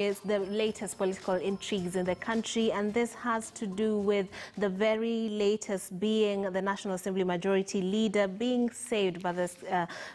Is the latest political intrigues in the country, and this has to do with the very latest being the National Assembly Majority Leader being saved by this,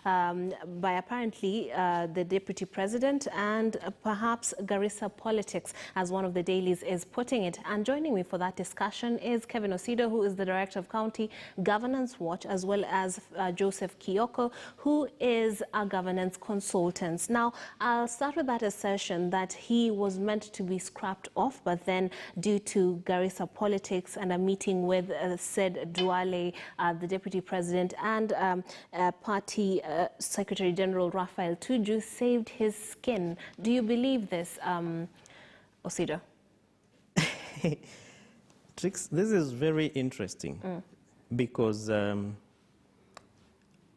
by apparently the Deputy President and perhaps Garissa politics, as one of the dailies is putting it. And joining me for that discussion is Kevin Osido, who is the Director of County Governance Watch, as well as Joseph Kioko, who is a governance consultant. Now, I'll start with that assertion that he was meant to be scrapped off, but then due to Garissa politics and a meeting with said Duale, the Deputy President, and Party Secretary General Raphael Tuju saved his skin. Do you believe this, Osido? Trix, this is very interesting because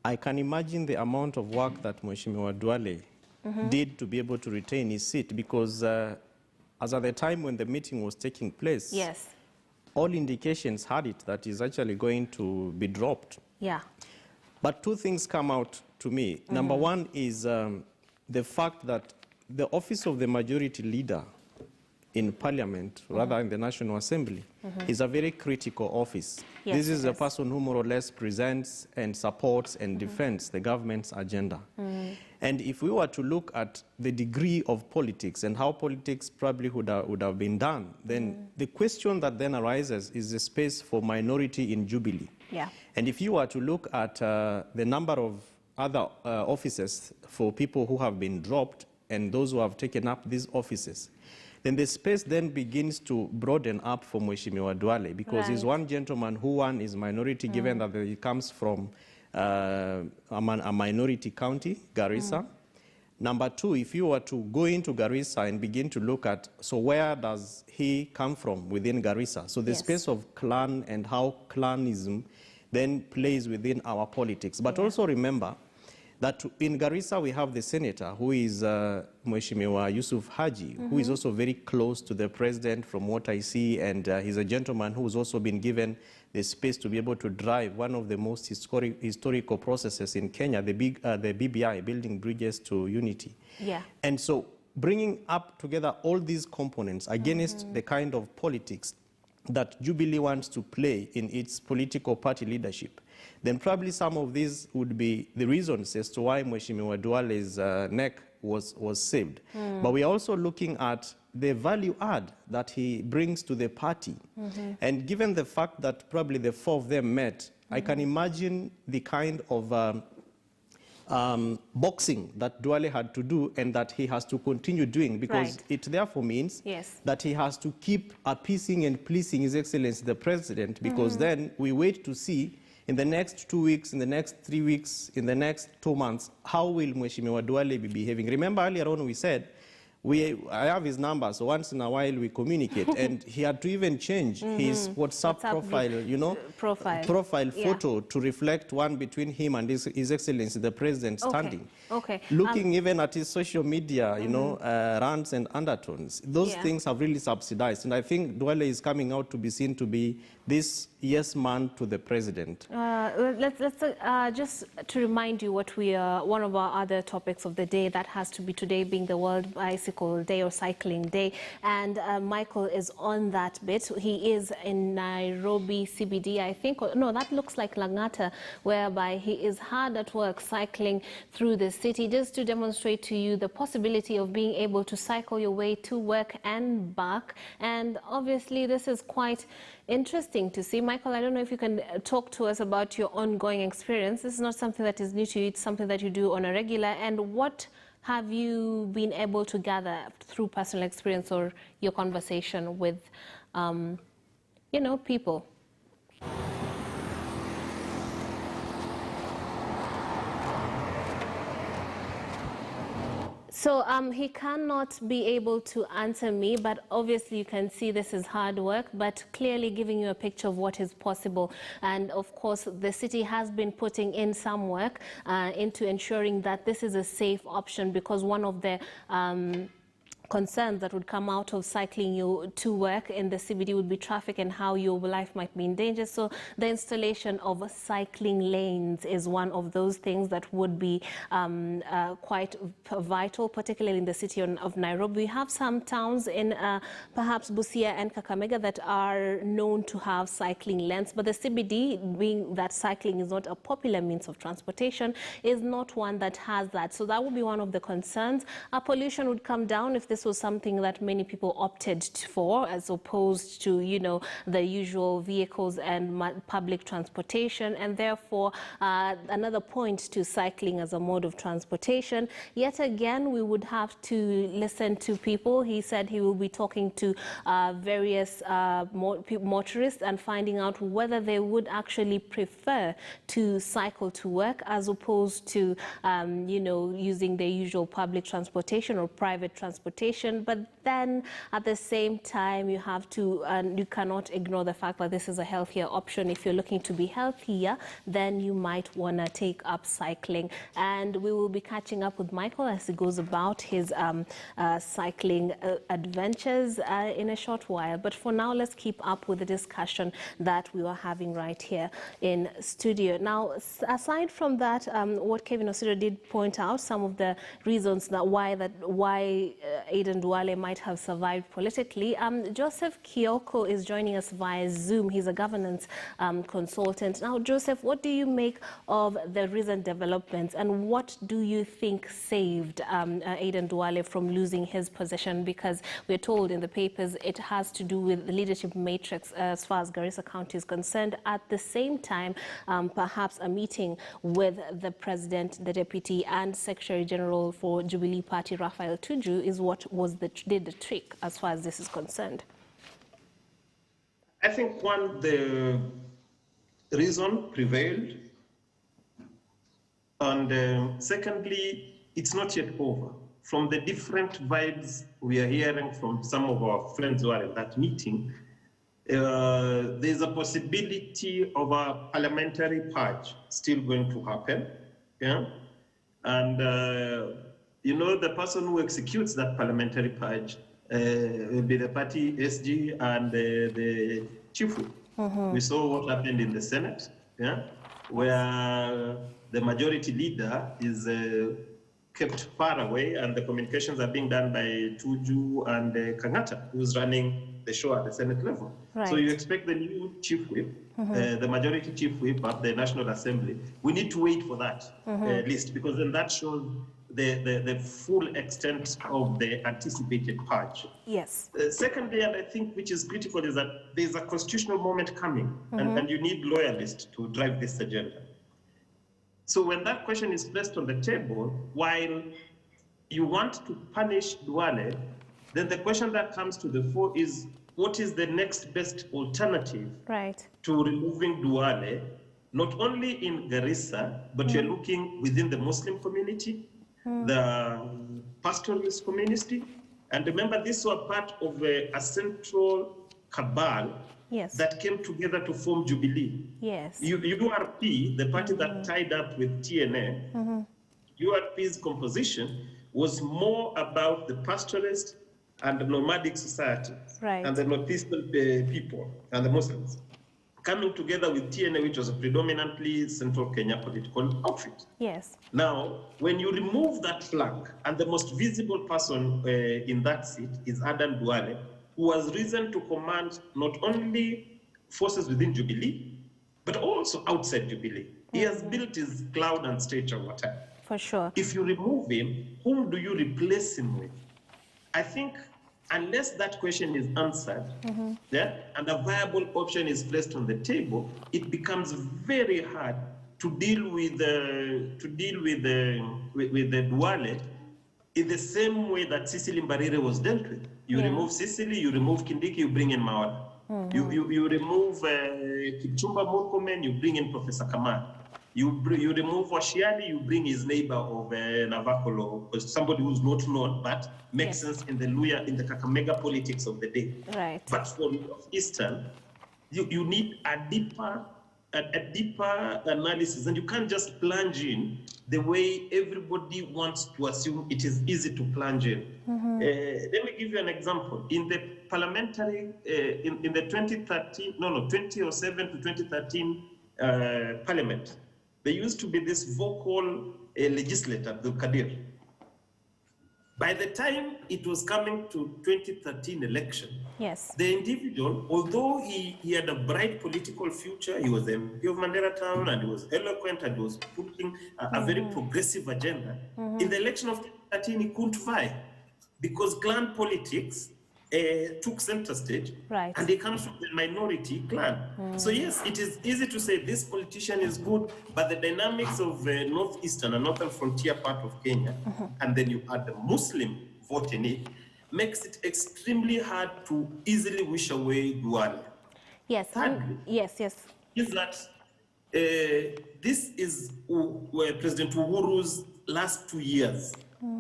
I can imagine the amount of work that Mheshimiwa Duale did to be able to retain his seat, because as at the time when the meeting was taking place, yes, all indications had it that he's actually going to be dropped. Yeah. But two things come out to me. Number one is the fact that the office of the majority leader in Parliament, rather in the National Assembly, is a very critical office. Yes, this is a person who more or less presents and supports and defends the government's agenda. And if we were to look at the degree of politics and how politics probably would have been done, then the question that then arises is the space for minority in Jubilee. Yeah. And if you were to look at the number of other offices for people who have been dropped and those who have taken up these offices, then the space then begins to broaden up for Mheshimiwa Duale, because he's one gentleman who, one, is minority, given that he comes from a minority county, Garissa. Number two, if you were to go into Garissa and begin to look at, so where does he come from within Garissa? So the space of clan and how clanism then plays within our politics. But also remember that in Garissa we have the senator who is Mheshimiwa Yusuf Haji, who is also very close to the president from what I see, and he's a gentleman who's also been given the space to be able to drive one of the most historical processes in Kenya, the BBI, Building Bridges to Unity. Yeah. And so bringing up together all these components against the kind of politics that Jubilee wants to play in its political party leadership, then probably some of these would be the reasons as to why Mheshimiwa Duale's neck was saved. But we are also looking at the value add that he brings to the party. And given the fact that probably the four of them met, I can imagine the kind of boxing that Duale had to do and that he has to continue doing, because it therefore means that he has to keep appeasing and pleasing His Excellency the President, because then we wait to see in the next 2 weeks, in the next 3 weeks, in the next 2 months, how will Mheshimiwa Duale be behaving? Remember earlier on we said, I have his number, so once in a while we communicate, and he had to even change his WhatsApp profile, you know, profile photo to reflect one between him and His Excellency the President standing. Looking even at his social media, you know, rants and undertones, those things have really subsidized, and I think Duale is coming out to be seen to be this yes man to the President. Let's just to remind you what we are, one of our other topics of the day, that has to be today being the World Bicycle Day or Cycling Day, and Michael is on that bit. He is in Nairobi CBD, I think. No, that looks like Langata, whereby he is hard at work cycling through the city, just to demonstrate to you the possibility of being able to cycle your way to work and back. And obviously this is quite interesting to see. Michael, I don't know if you can talk to us about your ongoing experience. This is not something that is new to you, it's something that you do on a regular. And what have you been able to gather through personal experience or your conversation with, you know, people? So he cannot be able to answer me, but obviously you can see this is hard work, but clearly giving you a picture of what is possible. And of course, the city has been putting in some work into ensuring that this is a safe option, because one of the concerns that would come out of cycling you to work in the CBD would be traffic and how your life might be in danger. So the installation of cycling lanes is one of those things that would be quite vital, particularly in the city of Nairobi. We have some towns in perhaps Busia and Kakamega that are known to have cycling lanes, but the CBD, being that cycling is not a popular means of transportation, is not one that has that. So that would be one of the concerns. Pollution would come down if this was something that many people opted for, as opposed to, you know, the usual vehicles and public transportation, and therefore another point to cycling as a mode of transportation. Yet again, we would have to listen to people. He said he will be talking to various motorists and finding out whether they would actually prefer to cycle to work as opposed to, you know, using their usual public transportation or private transportation. But then at the same time, you have to, you cannot ignore the fact that this is a healthier option. If you're looking to be healthier, then you might want to take up cycling. And we will be catching up with Michael as he goes about his cycling adventures in a short while. But for now, let's keep up with the discussion that we were having right here in studio. Now, aside from that, what Kevin Osiro did point out, some of the reasons that why Aden Duale might have survived politically. Joseph Kioko is joining us via Zoom. He's a governance consultant. Now, Joseph, what do you make of the recent developments, and what do you think saved Aden Duale from losing his position? Because we're told in the papers it has to do with the leadership matrix as far as Garissa County is concerned. At the same time, perhaps a meeting with the President, the Deputy, and Secretary General for Jubilee Party, Raphael Tuju, is what did the trick as far as this is concerned. I think the reason prevailed, and secondly, it's not yet over. From the different vibes we are hearing from some of our friends who are at that meeting, there's a possibility of a parliamentary purge still going to happen, yeah? And you know, the person who executes that parliamentary purge will be the party SG and the chief whip. We saw what happened in the Senate, yeah, where the majority leader is kept far away, and the communications are being done by Tuju and Kangata, who's running the show at the Senate level. Right. So you expect the new chief whip, the majority chief whip at the National Assembly. We need to wait for that list, because then that shows the full extent of the anticipated purge. Yes. Secondly, and I think which is critical, is that there's a constitutional moment coming, and you need loyalists to drive this agenda. So when that question is placed on the table, while you want to punish Duale, then the question that comes to the fore is, what is the next best alternative to removing Duale, not only in Garissa, but you're looking within the Muslim community, the pastoralist community. And remember, these were part of a central cabal that came together to form Jubilee. Yes. URP, the party that tied up with TNA, URP's composition was more about the pastoralist and the nomadic society, and the northeastern people and the Muslims, coming together with TNA, which was a predominantly central Kenya political outfit. Yes. Now, when you remove that flank, and the most visible person in that seat is Aden Duale, who has risen to command not only forces within Jubilee, but also outside Jubilee. He has built his cloud and stature over time. For sure. If you remove him, whom do you replace him with? I think unless that question is answered, and a viable option is placed on the table, it becomes very hard to deal with the Duale in the same way that Cecily Mbarire was dealt with. You remove Cecily, you remove Kindiki, you bring in Mawala. You remove Kipchumba Murkomen, you bring in Professor Kamal. You remove Washiali, you bring his neighbor of Navakolo, somebody who's not known, but makes sense in the Luya, in the Kakamega politics of the day. Right. But for Eastern, you need a deeper a deeper analysis, and you can't just plunge in the way everybody wants to assume it is easy to plunge in. Let me give you an example. In the parliamentary, in the 2007 to 2013 parliament, there used to be this vocal legislator, Abdul Kadir. By the time it was coming to 2013 election, yes, the individual, although he had a bright political future, he was the MP of Mandera Town and he was eloquent and he was putting a very progressive agenda. In the election of 2013, he couldn't vie because clan politics took center stage, right, and he comes from the minority clan. So yes, it is easy to say this politician is good, but the dynamics of northeastern and northern frontier part of Kenya, and then you add the Muslim vote in it, makes it extremely hard to easily wish away Duale. yes, yes, Is that this is President Uhuru's last 2 years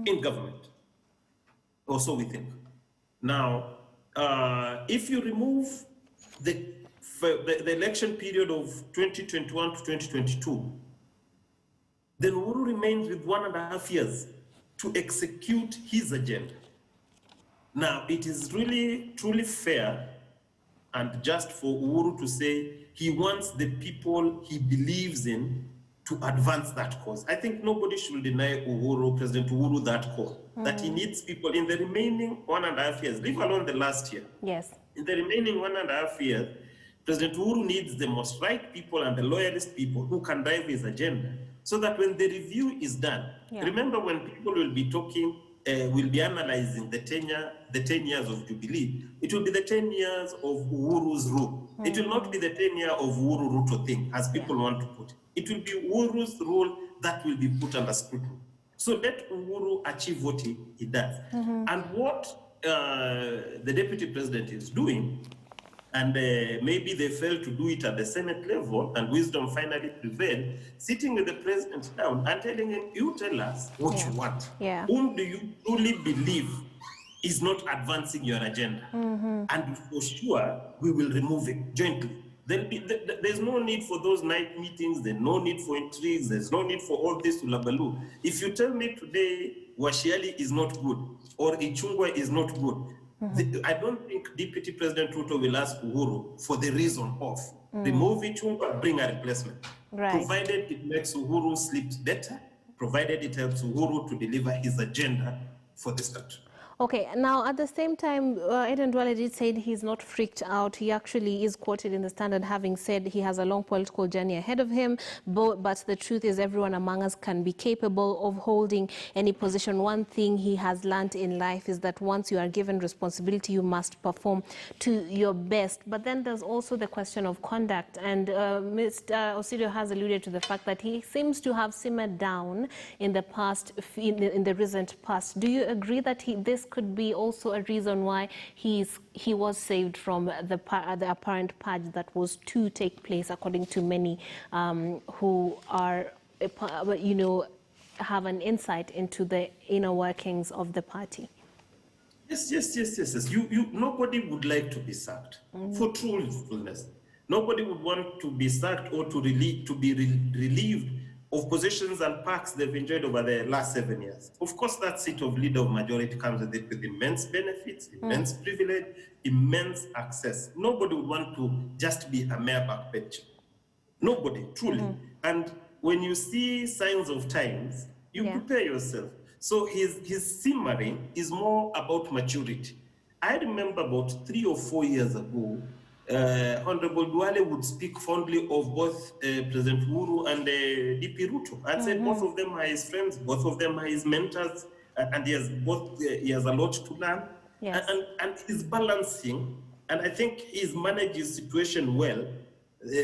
in government, or so we think. Now, if you remove the election period of 2021 to 2022, then Uhuru remains with 1.5 years to execute his agenda. Now, it is really, truly fair and just for Uhuru to say he wants the people he believes in to advance that cause. I think nobody should deny President Uhuru that cause, that he needs people in the remaining 1.5 years, leave alone the last year. yes, In the remaining 1.5 years, President Uhuru needs the most right people and the loyalist people who can drive his agenda, so that when the review is done, remember when people will be talking, will be analyzing the 10 years of Jubilee, it will be the 10 years of Uhuru's rule. It will not be the 10 years of Uhuru Ruto thing, as people want to put it. It will be Uhuru's rule that will be put under scrutiny. So let Uhuru achieve what he does. And what the deputy president is doing, and maybe they failed to do it at the Senate level, and wisdom finally prevailed, sitting with the president down and telling him, you tell us what you want. Whom do you truly believe is not advancing your agenda? And for sure, we will remove it jointly. There's no need for those night meetings, there's no need for intrigues, there's no need for all this ulabaloo. If you tell me today Washiali is not good, or Ichungwa is not good, I don't think Deputy President Ruto will ask Uhuru for the reason of remove Ichungwa, bring a replacement. Provided it makes Uhuru sleep better, provided it helps Uhuru to deliver his agenda for this country. Okay, now at the same time, Eden Duale did say he's not freaked out. He actually is quoted in the Standard having said he has a long political journey ahead of him, but the truth is everyone among us can be capable of holding any position. One thing he has learned in life is that once you are given responsibility, you must perform to your best. But then there's also the question of conduct, and Mr. Osirio has alluded to the fact that he seems to have simmered down in the past, in the recent past. Do you agree that this could be also a reason why he was saved from the apparent purge that was to take place, according to many who are, have an insight into the inner workings of the party? Yes. Nobody would like to be sacked, for truthfulness. Nobody would want to be sacked or to be relieved of positions and perks they've enjoyed over the last 7 years. Of course, that seat of leader of majority comes with it with immense benefits, immense privilege, immense access. Nobody would want to just be a mere backbencher. Nobody, truly. And when you see signs of times, you prepare yourself. So his simmering is more about maturity. I remember about 3 or 4 years ago, Honorable Duale would speak fondly of both President Uhuru and DP Ruto, and said both of them are his friends, both of them are his mentors, and he has a lot to learn. And he's balancing, and I think he's managed his situation well,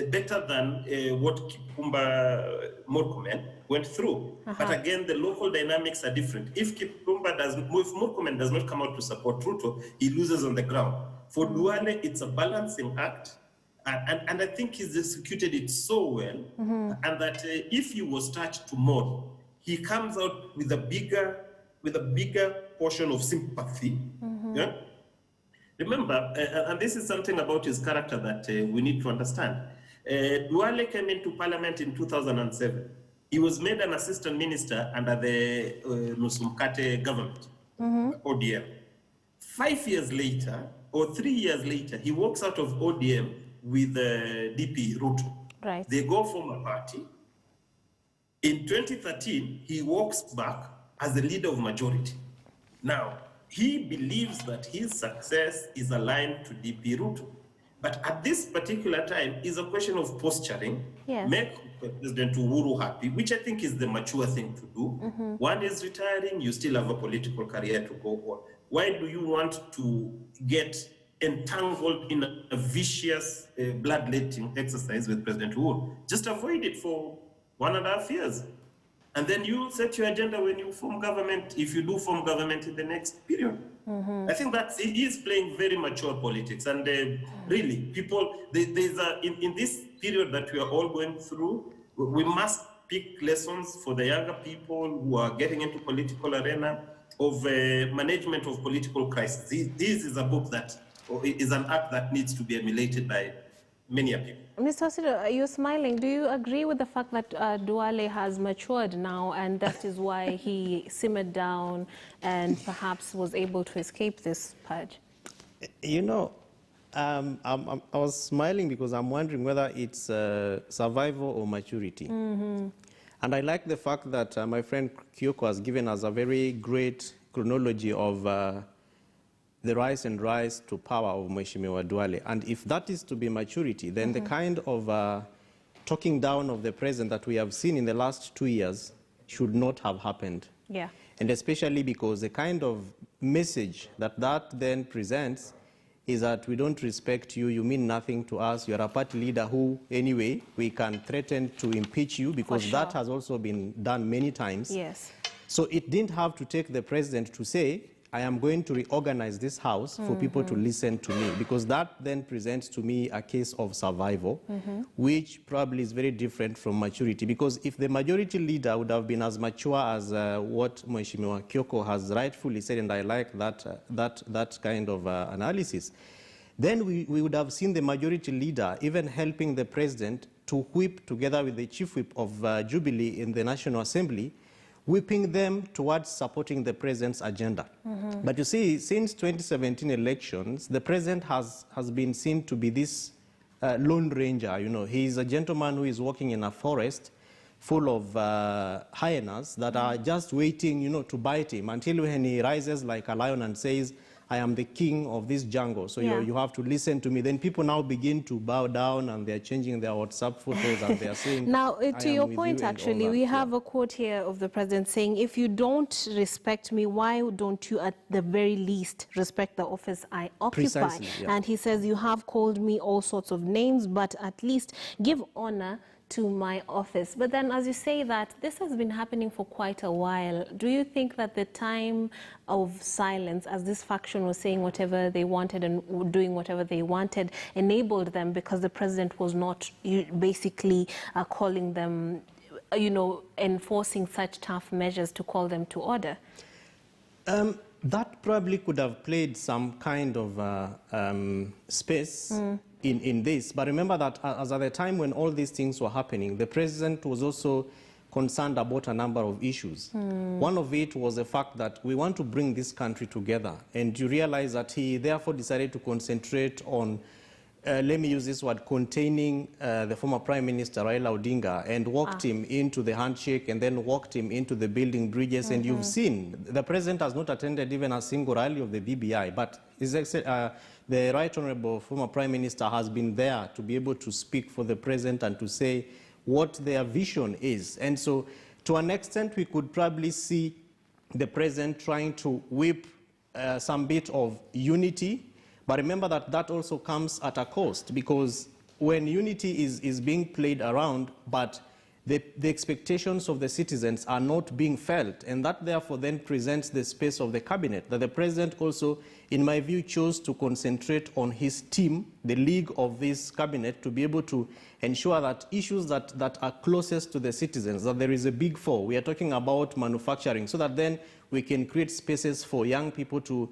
better than what Kipchumba Murkomen went through. But again, the local dynamics are different. If Murkomen does not come out to support Ruto, he loses on the ground. For Duale, it's a balancing act, and I think he's executed it so well, and that if he was touched tomorrow, he comes out with a bigger portion of sympathy. Remember, and this is something about his character that we need to understand. Duale came into parliament in 2007. He was made an assistant minister under the Nusumkate government, ODM. 5 years later, or 3 years later, he walks out of ODM with DP Ruto. Right. They go form a party. In 2013, he walks back as the leader of majority. Now, he believes that his success is aligned to DP Ruto. But at this particular time, is a question of posturing, yes. Make President Uhuru happy, which I think is the mature thing to do. One is retiring, you still have a political career to go on. Why do you want to get entangled in a vicious bloodletting exercise with President Uhuru? Just avoid it for 1.5 years. And then you set your agenda when you form government, if you do form government in the next period. I think that he is playing very mature politics. And really, people, there's in this period that we are all going through, we must pick lessons for the younger people who are getting into political arena of management of political crisis. This is a book that is an act that needs to be emulated by many people. Mr. Osido, you're smiling. Do you agree with the fact that Duale has matured now and that is why he simmered down and perhaps was able to escape this purge? You know, I was smiling because I'm wondering whether it's survival or maturity. And I like the fact that my friend Kyoko has given us a very great chronology of the rise and rise to power of Mheshimiwa Duale. And if that is to be maturity, then the kind of talking down of the president that we have seen in the last 2 years should not have happened. Yeah. And especially because the kind of message that then presents is that we don't respect you, you mean nothing to us, you're a party leader who, anyway, we can threaten to impeach you, because that has also been done many times. Yes. So it didn't have to take the president to say, I am going to reorganize this house for people to listen to me, because that then presents to me a case of survival, which probably is very different from maturity. Because if the majority leader would have been as mature as what Mheshimiwa Kyoko has rightfully said, and I like that kind of analysis, then we would have seen the majority leader even helping the president to whip, together with the chief whip of Jubilee in the National Assembly, whipping them towards supporting the president's agenda. But you see, since 2017 elections, the president has been seen to be this lone ranger. You know, he's a gentleman who is walking in a forest full of hyenas that are just waiting, you know, to bite him, until when he rises like a lion and says, I am the king of this jungle, so you have to listen to me. Then people now begin to bow down, and they're changing their WhatsApp photos, and they're saying, now, to your point, actually, we have a quote here of the president saying, if you don't respect me, why don't you at the very least respect the office I occupy? Precisely, And he says, you have called me all sorts of names, but at least give honor to my office. But then, as you say that, this has been happening for quite a while. Do you think that the time of silence, as this faction was saying whatever they wanted and doing whatever they wanted, enabled them because the president was not basically calling them, you know, enforcing such tough measures to call them to order? That probably could have played some kind of space in this. But remember that as at the time when all these things were happening, the president was also concerned about a number of issues. One of it was the fact that we want to bring this country together. And you realize that he therefore decided to concentrate on, let me use this word, containing the former Prime Minister Raila Odinga, and walked him into the handshake, and then walked him into the building bridges. And you've seen, the president has not attended even a single rally of the BBI, but the Right Honourable former Prime Minister has been there to be able to speak for the president and to say what their vision is. And so, to an extent, we could probably see the president trying to whip some bit of unity. But remember that that also comes at a cost, because when unity is being played around, but the expectations of the citizens are not being felt, and that therefore then presents the space of the cabinet, that the president also, in my view, chose to concentrate on his team, the league of this cabinet, to be able to ensure that issues that are closest to the citizens, that there is a big four. We are talking about manufacturing, so that then we can create spaces for young people to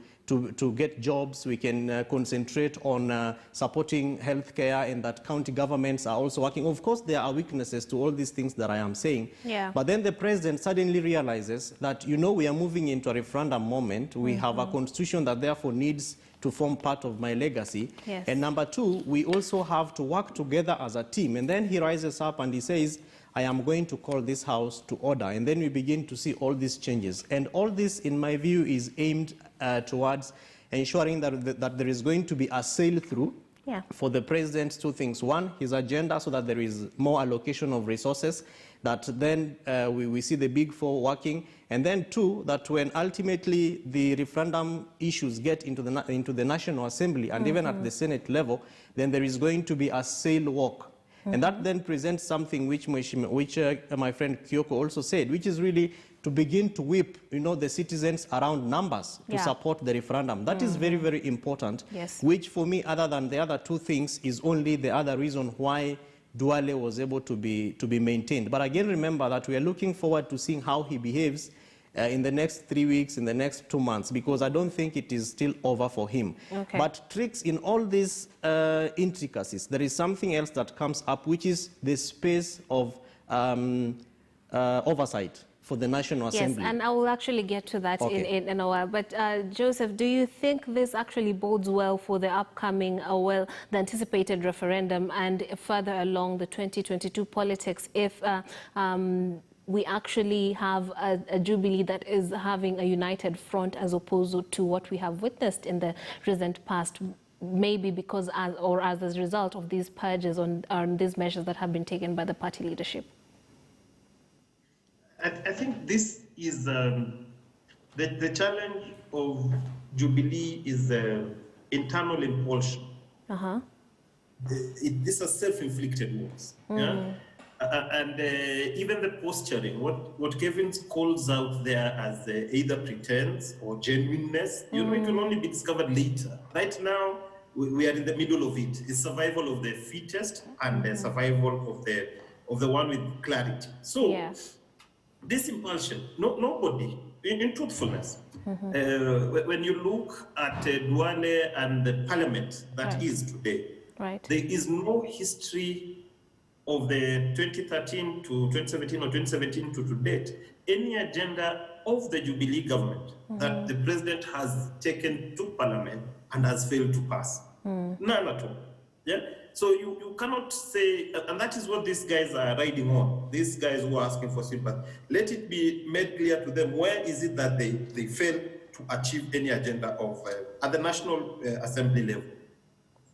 get jobs. We can concentrate on supporting healthcare, and that county governments are also working. Of course, there are weaknesses to all these things that I am saying. Yeah. But then the president suddenly realizes that, you know, we are moving into a referendum moment. We have a constitution that therefore needs to form part of my legacy. Yes. And number two, we also have to work together as a team. And then he rises up and he says, I am going to call this house to order. And then we begin to see all these changes. And all this, in my view, is aimed towards ensuring that there is going to be a sail-through for the president. Two things. One, his agenda, so that there is more allocation of resources, that then we see the big four working. And then two, that when ultimately the referendum issues get into the National Assembly and even at the Senate level, then there is going to be a sail walk. And that then presents something which my friend Kyoko also said, which is really to begin to whip, you know, the citizens around numbers to support the referendum. That is very, very important, which for me, other than the other two things, is only the other reason why Duale was able to be maintained. But again, remember that we are looking forward to seeing how he behaves in the next 3 weeks, in the next 2 months, because I don't think it is still over for him. Okay. But tricks in all these intricacies, there is something else that comes up, which is the space of oversight for the National Assembly. Yes, and I will actually get to that in a while. But Joseph, do you think this actually bodes well for the upcoming, the anticipated referendum and further along the 2022 politics if we actually have a Jubilee that is having a united front as opposed to what we have witnessed in the recent past, maybe because as a result of these purges on these measures that have been taken by the party leadership? I think this is the challenge of Jubilee is internal impulsion. These are self-inflicted wounds. And even the posturing, what Kevin calls out there as either pretense or genuineness, you know, it will only be discovered later. Right now, we are in the middle of it. It's survival of the fittest and the survival of the one with clarity. So this impulsion, nobody, in truthfulness, when you look at Duale and the parliament that is today, there is no history of the 2013 to 2017 or 2017 to date, any agenda of the Jubilee government that the president has taken to parliament and has failed to pass. None at all. Yeah. So you cannot say, and that is what these guys are riding on, these guys who are asking for sympathy. Let it be made clear to them, where is it that they fail to achieve any agenda of at the National Assembly level.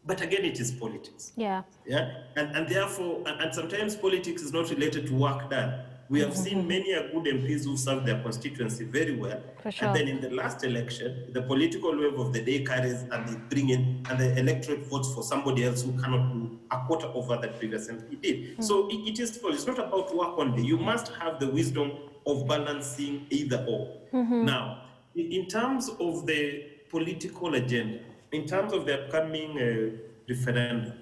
But again, it is politics. And therefore, and sometimes politics is not related to work done. We have seen many good MPs who serve their constituency very well. And then in the last election, the political wave of the day carries and they bring in, and the electorate votes for somebody else who cannot do a quarter over the previous MP did. So it is, it's not about work only. You must have the wisdom of balancing either or. Now, in terms of the political agenda, in terms of the upcoming referendum,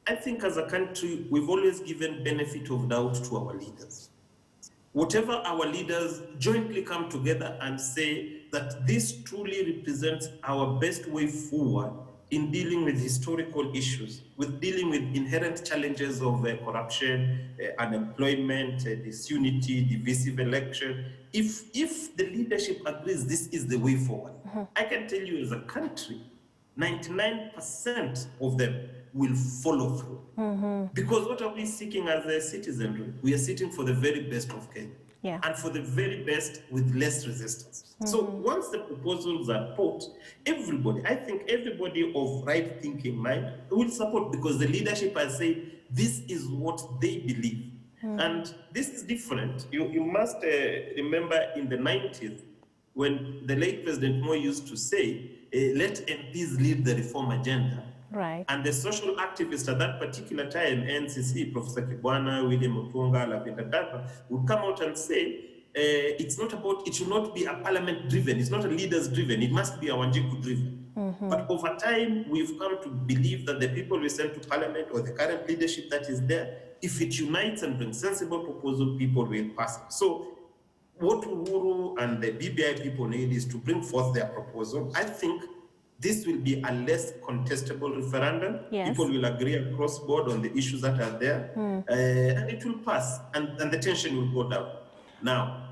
I think as a country, we've always given benefit of doubt to our leaders. Whatever our leaders jointly come together and say that this truly represents our best way forward in dealing with historical issues, with dealing with inherent challenges of corruption, unemployment, disunity, divisive election. If the leadership agrees this is the way forward, I can tell you as a country, 99% of them will follow through. Because what are we seeking as a citizenry? We are seeking for the very best of Kenya. And for the very best with less resistance. So once the proposals are put, everybody, I think everybody of right thinking mind will support, because the leadership has said this is what they believe. And this is different. You must remember in the 90s, when the late President Moi used to say, let MPs lead the reform agenda. And the social activists at that particular time, NCC, Professor Kibwana, William Mutunga, Lavenda Dava, would come out and say, it's not about, it should not be a parliament driven, it's not a leaders driven, it must be a Wanjiku driven. But over time, we've come to believe that the people we send to parliament, or the current leadership that is there, if it unites and brings sensible proposal, people will pass it. So what Uhuru and the BBI people need is to bring forth their proposal. I think this will be a less contestable referendum. Yes. People will agree across board on the issues that are there, and it will pass, and the tension will go down. Now,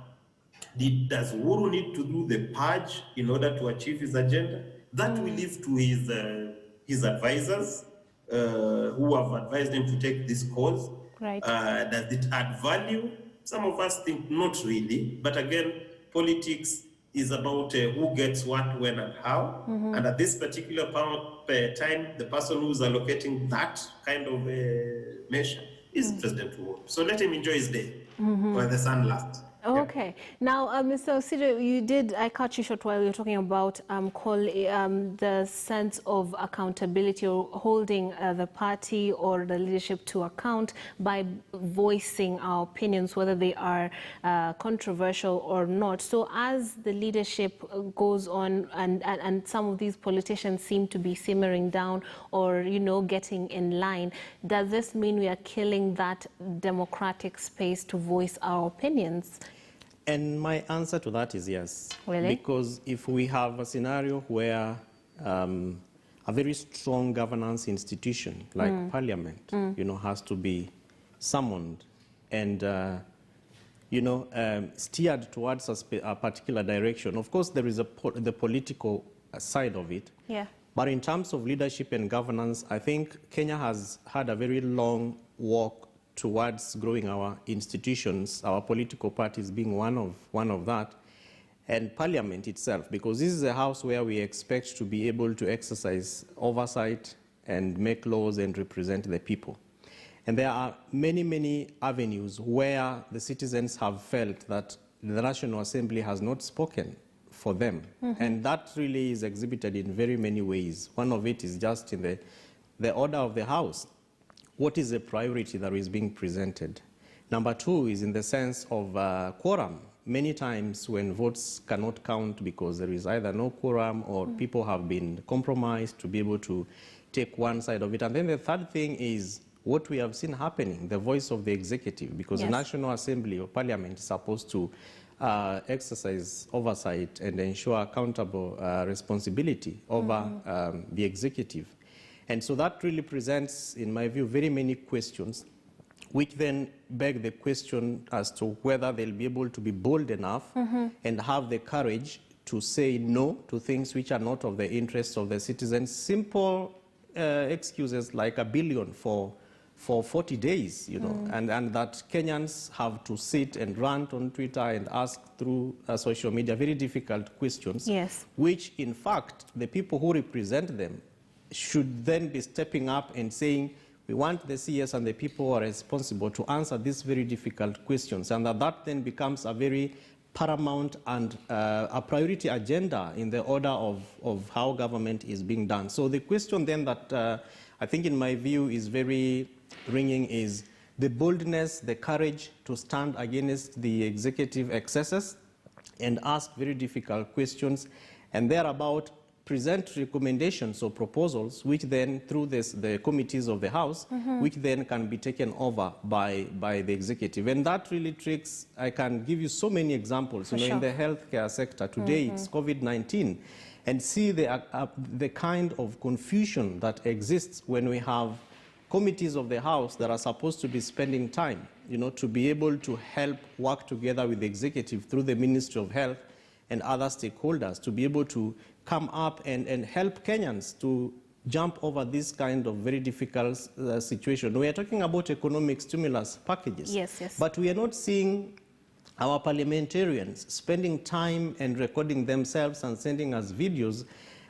does Uhuru need to do the purge in order to achieve his agenda? That we leave to his advisors, who have advised him to take this course. Right. Does it add value? Some of us think not really, but again, politics is about who gets what, when, and how. And at this particular time, the person who's allocating that kind of measure is President Uhuru. So let him enjoy his day while the sun lasts. Okay. Now, Mr. Osido, I caught you short while you were talking about the sense of accountability or holding the party or the leadership to account by voicing our opinions, whether they are controversial or not. So as the leadership goes on and some of these politicians seem to be simmering down or, getting in line, does this mean we are killing that democratic space to voice our opinions? And my answer to that is yes. Really? Because if we have a scenario where a very strong governance institution like Parliament, has to be summoned and, steered towards a particular direction, of course there is the political side of it. Yeah. But in terms of leadership and governance, I think Kenya has had a very long walk towards growing our institutions, our political parties being one of that, and Parliament itself, because this is a house where we expect to be able to exercise oversight and make laws and represent the people. And there are many, many avenues where the citizens have felt that the National Assembly has not spoken for them. And that really is exhibited in very many ways. One of it is just in the order of the House. What is the priority that is being presented? Number two is in the sense of quorum. Many times when votes cannot count because there is either no quorum or people have been compromised to be able to take one side of it. And then the third thing is what we have seen happening, the voice of the executive, because the National Assembly or Parliament is supposed to exercise oversight and ensure accountable responsibility over the executive. And so that really presents, in my view, very many questions, which then beg the question as to whether they'll be able to be bold enough and have the courage to say no to things which are not of the interests of the citizens. Simple excuses like $1 billion for 40 days, and that Kenyans have to sit and rant on Twitter and ask through social media very difficult questions, which, in fact, the people who represent them should then be stepping up and saying, we want the CS and the people who are responsible to answer these very difficult questions, and that then becomes a very paramount and a priority agenda in the order of how government is being done. So the question then that I think in my view is very ringing is the boldness, the courage to stand against the executive excesses and ask very difficult questions, and thereabout present recommendations or proposals, which then, through the committees of the House, which then can be taken over by the executive. And that really tricks, I can give you so many examples. In the healthcare sector, today it's COVID-19, and see the kind of confusion that exists when we have committees of the House that are supposed to be spending time, to be able to help work together with the executive through the Ministry of Health and other stakeholders to be able to come up and help Kenyans to jump over this kind of very difficult situation. We are talking about economic stimulus packages, but we are not seeing our parliamentarians spending time and recording themselves and sending us videos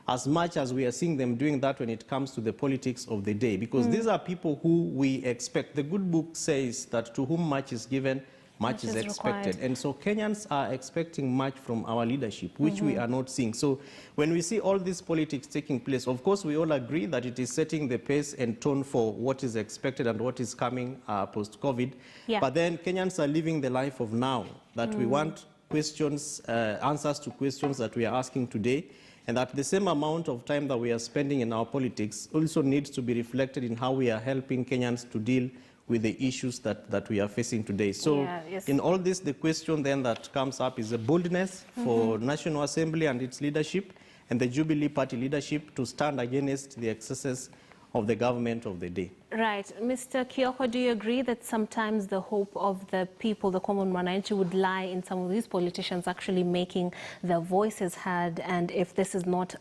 as much as we are seeing them doing that when it comes to the politics of the day, because these are people who we expect. The good book says that to whom much is given, much is expected. Required. And so Kenyans are expecting much from our leadership, which we are not seeing. So when we see all these politics taking place, of course, we all agree that it is setting the pace and tone for what is expected and what is coming post-COVID. But then Kenyans are living the life of now, that we want questions, answers to questions that we are asking today, and that the same amount of time that we are spending in our politics also needs to be reflected in how we are helping Kenyans to deal with the issues that we are facing today. So in all this, the question then that comes up is a boldness for National Assembly and its leadership and the Jubilee Party leadership to stand against the excesses of the government of the day. Right. Mr. Kioko, do you agree that sometimes the hope of the people, the common Mwananchi, would lie in some of these politicians actually making their voices heard? And if this is not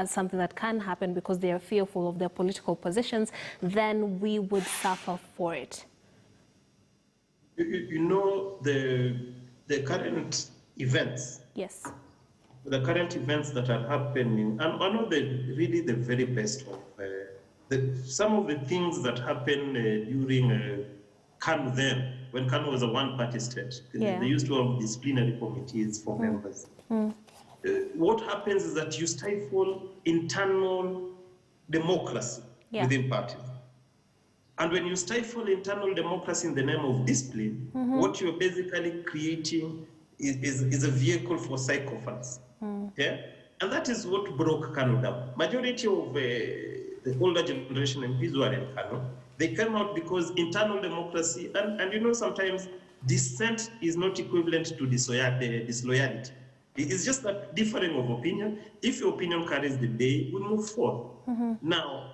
something that can happen because they are fearful of their political positions, then we would suffer for it? You know, the current events. Yes. The current events that are happening, and one of really the very best of some of the things that happened during KANU then, when KANU was a one-party state. They used to have disciplinary committees for members. What happens is that you stifle internal democracy within parties. And when you stifle internal democracy in the name of discipline, what you're basically creating is a vehicle for psychopaths. Yeah? And that is what broke KANU down. Majority of the older generation MPs were in KANU. They came out because internal democracy, and you know, sometimes dissent is not equivalent to disloyalty. It's just that differing of opinion. If your opinion carries the day, we move forward. Now,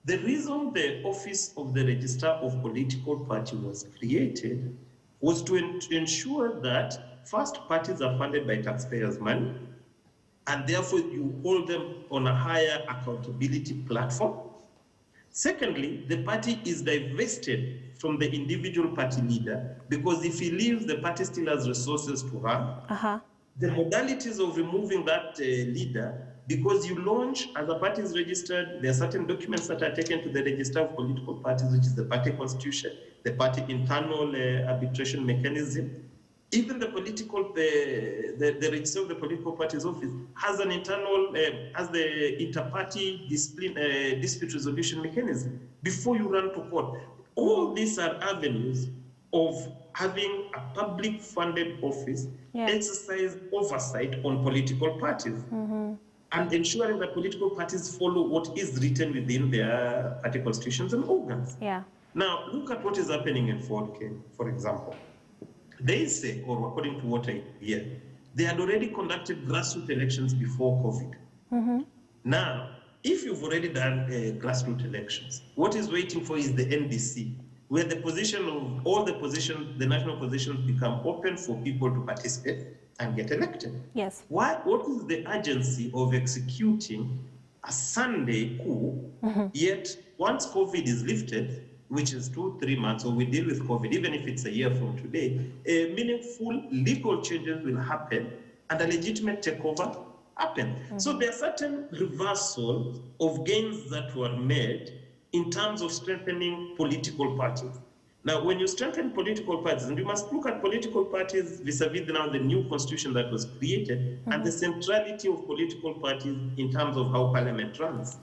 the reason the office of the Registrar of Political Party was created was to ensure that first, parties are funded by taxpayers' money, and therefore you hold them on a higher accountability platform. Secondly, the party is divested from the individual party leader, because if he leaves, the party still has resources to run. The modalities of removing that leader, because you launch, as a party is registered, there are certain documents that are taken to the Register of Political Parties, which is the party constitution, the party internal arbitration mechanism. Even the Register of the Political Parties Office has an internal, has the inter-party dispute resolution mechanism before you run to court. All these are avenues of having a public funded office exercise oversight on political parties and ensuring that political parties follow what is written within their party constitutions and organs. Now, look at what is happening in Ford Kenya, for example. They say, or according to what I hear, they had already conducted grassroots elections before COVID. Now, if you've already done grassroots elections, what is waiting for is the NDC, where the position of all the positions, the national positions, become open for people to participate and get elected. What is the urgency of executing a Sunday coup, yet once COVID is lifted, which is 2-3 months, or we deal with COVID, even if it's a year from today, meaningful legal changes will happen and a legitimate takeover happen. So there are certain reversals of gains that were made in terms of strengthening political parties. Now, when you strengthen political parties, and you must look at political parties vis-a-vis now the new constitution that was created, and the centrality of political parties in terms of how parliament runs,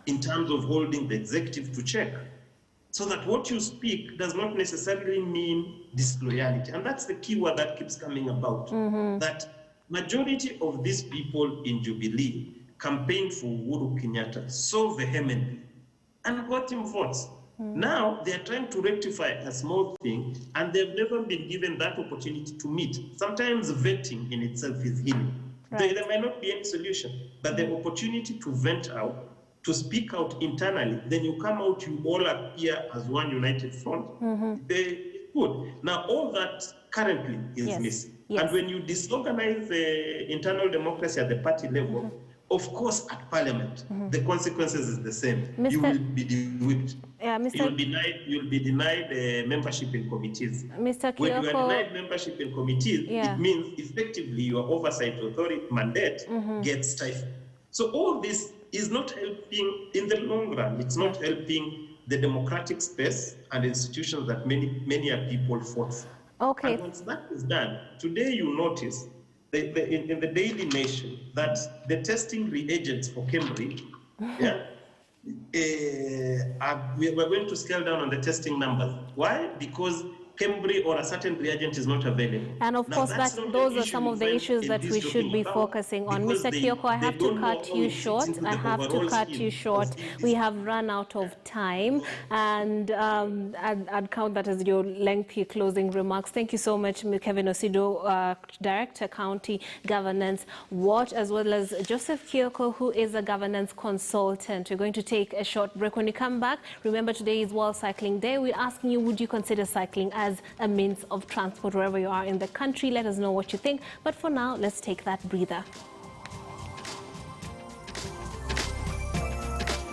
in terms of holding the executive to check. So that what you speak does not necessarily mean disloyalty. And that's the key word that keeps coming about. That majority of these people in Jubilee campaigned for Uhuru Kenyatta so vehemently and got him votes. Now they're trying to rectify a small thing, and they've never been given that opportunity to meet. Sometimes vetting in itself is healing. There might not be any solution, but the opportunity to vent out, to speak out internally, then you come out, you all appear as one united front. Good. Now, all that currently is missing. And when you disorganize the internal democracy at the party level, of course, at Parliament, the consequences is the same. You will be whipped. You'll be denied membership in committees. Mr. Kioko, when you are denied membership in committees, it means effectively your oversight authority mandate gets stifled. So all this is not helping in the long run. It's not helping the democratic space and institutions that many people fought for. And once that is done, today you notice in the Daily Nation that the testing reagents for Cambridge, we're going to scale down on the testing numbers. Why? Because Kembury or a certain reagent is not available. And of course, those are some of the issues that we should be focusing on. Mr. Kioko, I have to cut you short. We have run out of time, and I'd count that as your lengthy closing remarks. Thank you so much, Kevin Osido, Director, County Governance Watch, as well as Joseph Kioko, who is a governance consultant. We're going to take a short break. When we come back, remember today is World Cycling Day. We're asking you, would you consider cycling as a means of transport wherever you are in the country? Let us know what you think. But for now, let's take that breather.